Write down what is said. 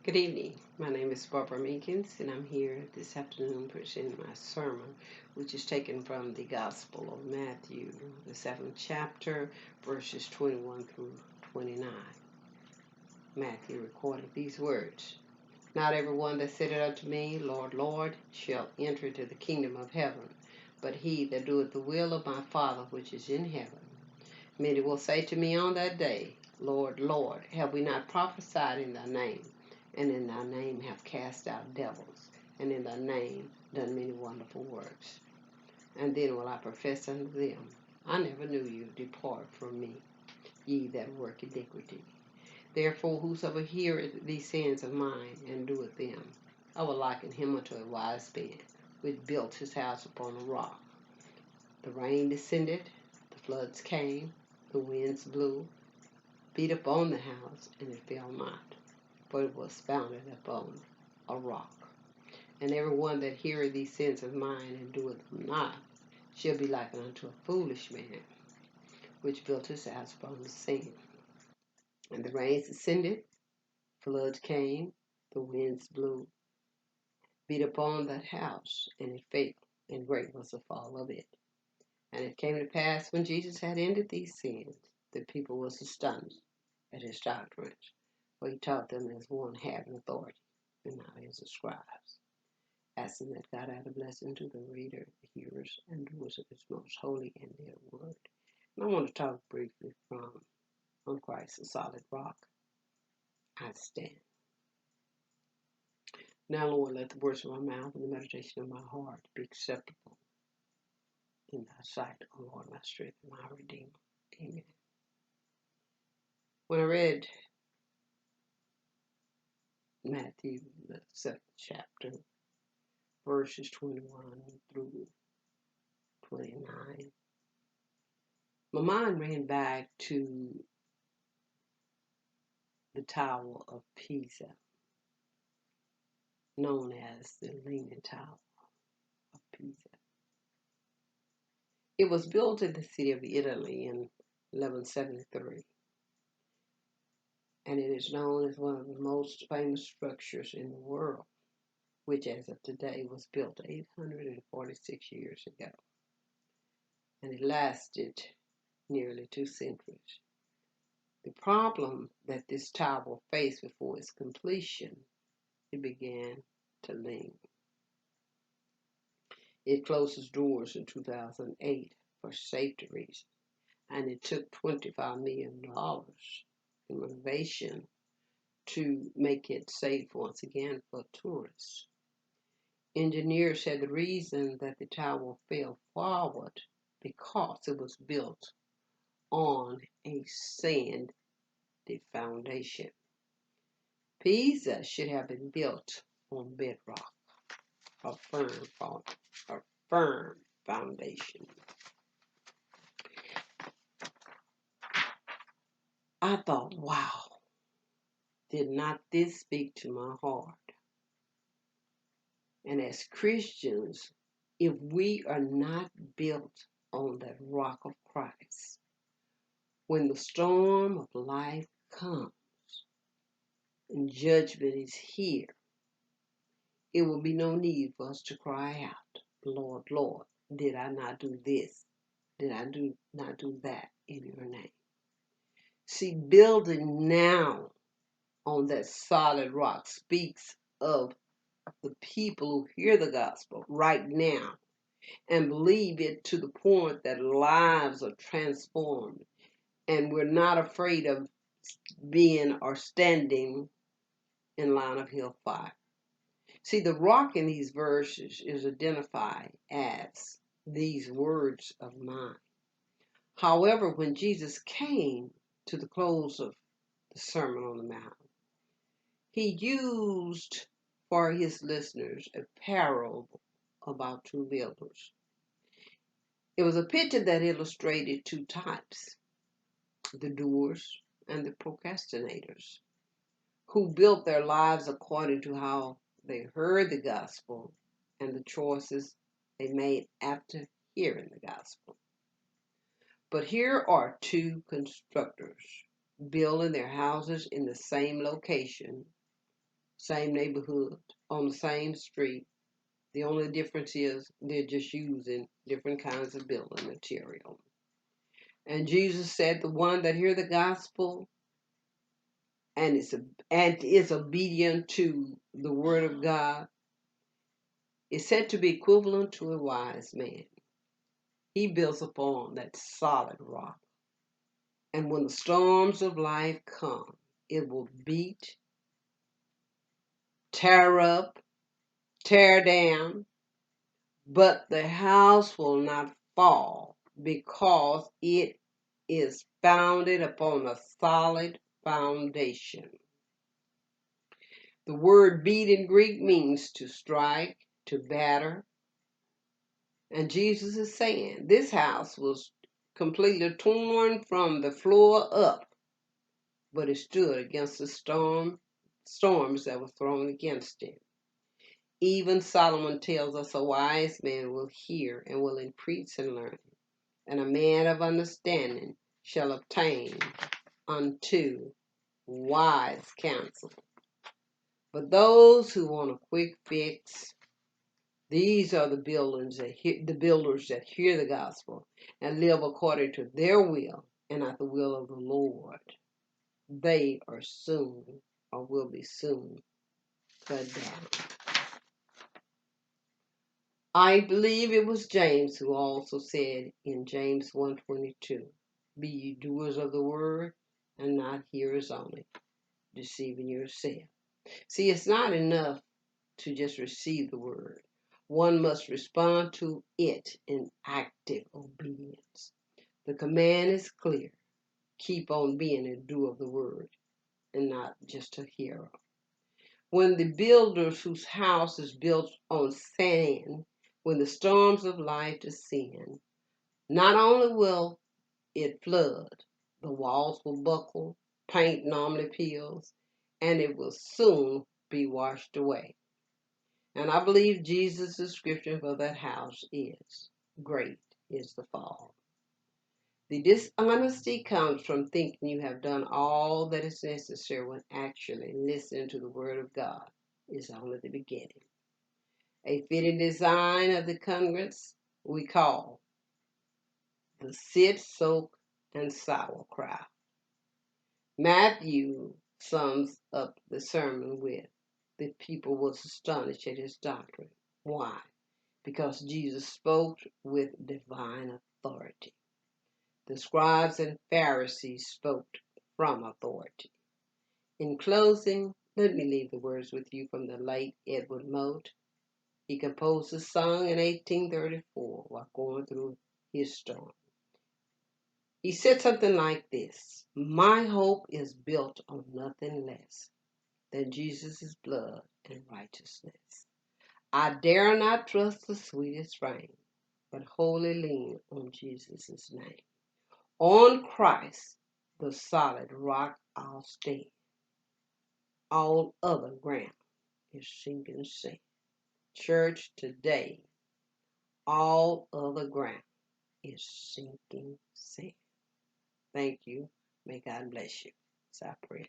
Good evening. My name is Barbara Meekins, and I'm here this afternoon presenting my sermon, which is taken from the Gospel of Matthew, the 7th chapter, verses 21 through 29. Matthew recorded these words: Not everyone that saith unto me, Lord, Lord, shall enter into the kingdom of heaven, but he that doeth the will of my Father which is in heaven. Many will say to me on that day, Lord, Lord, have we not prophesied in thy name, and in thy name have cast out devils, and in thy name done many wonderful works? And then will I profess unto them, I never knew you, depart from me, ye that work iniquity. Therefore whosoever heareth these sayings of mine, and doeth them, I will liken him unto a wise man, which built his house upon a rock. The rain descended, the floods came, the winds blew, beat upon the house, and it fell not, for it was founded upon a rock. And every one that heareth these sayings of mine, and doeth them not, shall be likened unto a foolish man, which built his house upon the sand. And the rains descended, floods came, the winds blew, beat upon that house, and it fell, and great was the fall of it. And it came to pass, when Jesus had ended these sayings, the people was astonished at his doctrines, for he taught them as one having authority, and not as the scribes. Asking that God add a blessing to the reader, the hearers, and doers of his most holy and dear word. And I want to talk briefly from On Christ, the solid rock, I stand. Now, Lord, let the words of my mouth and the meditation of my heart be acceptable in thy sight, O Lord, my strength and my redeemer. Amen. When I read Matthew, the 7th chapter, verses 21 through 29, my mind ran back to the Tower of Pisa, known as the Leaning Tower of Pisa. It was built in the city of Italy in 1173, and it is known as one of the most famous structures in the world, which as of today was built 846 years ago, and it lasted nearly 2 centuries. The problem that this tower faced before its completion, it began to lean. It closed its doors in 2008 for safety reasons, and it took $25 million in renovation to make it safe once again for tourists. Engineers said the reason that the tower fell forward because it was built on a sandy foundation. Pisa should have been built on bedrock, a firm foundation. I thought, wow, did not this speak to my heart? And as Christians, if we are not built on that rock of Christ, when the storm of life comes and judgment is here, it will be no need for us to cry out, Lord, Lord, did I not do this? Did I not do that in your name? See, building now on that solid rock speaks of the people who hear the gospel right now and believe it to the point that lives are transformed, and we're not afraid of being or standing in line of hellfire. See, the rock in these verses is identified as these words of mine. However, when Jesus came to the close of the Sermon on the Mount, he used for his listeners a parable about 2 builders. It was a picture that illustrated 2 types, the doers and the procrastinators, who built their lives according to how they heard the gospel and the choices they made after hearing the gospel. But here are 2 constructors building their houses in the same location, same neighborhood, on the same street. The only difference is they're just using different kinds of building material. And Jesus said, the one that hear the gospel and is obedient to the word of God is said to be equivalent to a wise man. He builds upon that solid rock. And when the storms of life come, it will beat, tear up, tear down, but the house will not fall because it is founded upon a solid foundation. The word beat in Greek means to strike, to batter. And Jesus is saying this house was completely torn from the floor up, but it stood against the storms that were thrown against it. Even Solomon tells us a wise man will hear and will increase in learning, and a man of understanding shall obtain unto wise counsel. But those who want a quick fix, these are the builders that hear the gospel and live according to their will and not the will of the Lord. They are soon or will be soon cut down. I believe it was James who also said in James 1:22, be ye doers of the word and not hearers only, deceiving yourself. See, it's not enough to just receive the word. One must respond to it in active obedience. The command is clear. Keep on being a doer of the word and not just a hearer. When the builders whose house is built on sand, when the storms of life descend, not only will it flood, the walls will buckle, paint normally peels, and it will soon be washed away. And I believe Jesus' description for that house is, great is the fall. The dishonesty comes from thinking you have done all that is necessary when actually listening to the Word of God is only the beginning. A fitting design of the congregants we call the sit, soak, and sauerkraut. Matthew sums up the sermon with, the people was astonished at his doctrine. Why? Because Jesus spoke with divine authority. The scribes and Pharisees spoke from authority. In closing, let me leave the words with you from the late Edward Mote. He composed a song in 1834 while going through his storm. He said something like this: my hope is built on nothing less than Jesus' blood and righteousness. I dare not trust the sweetest rain, but wholly lean on Jesus' name. On Christ, the solid rock, I'll stand. All other ground is sinking sand. Church, today, all other ground is sinking sand. Thank you. May God bless you. It's our prayer.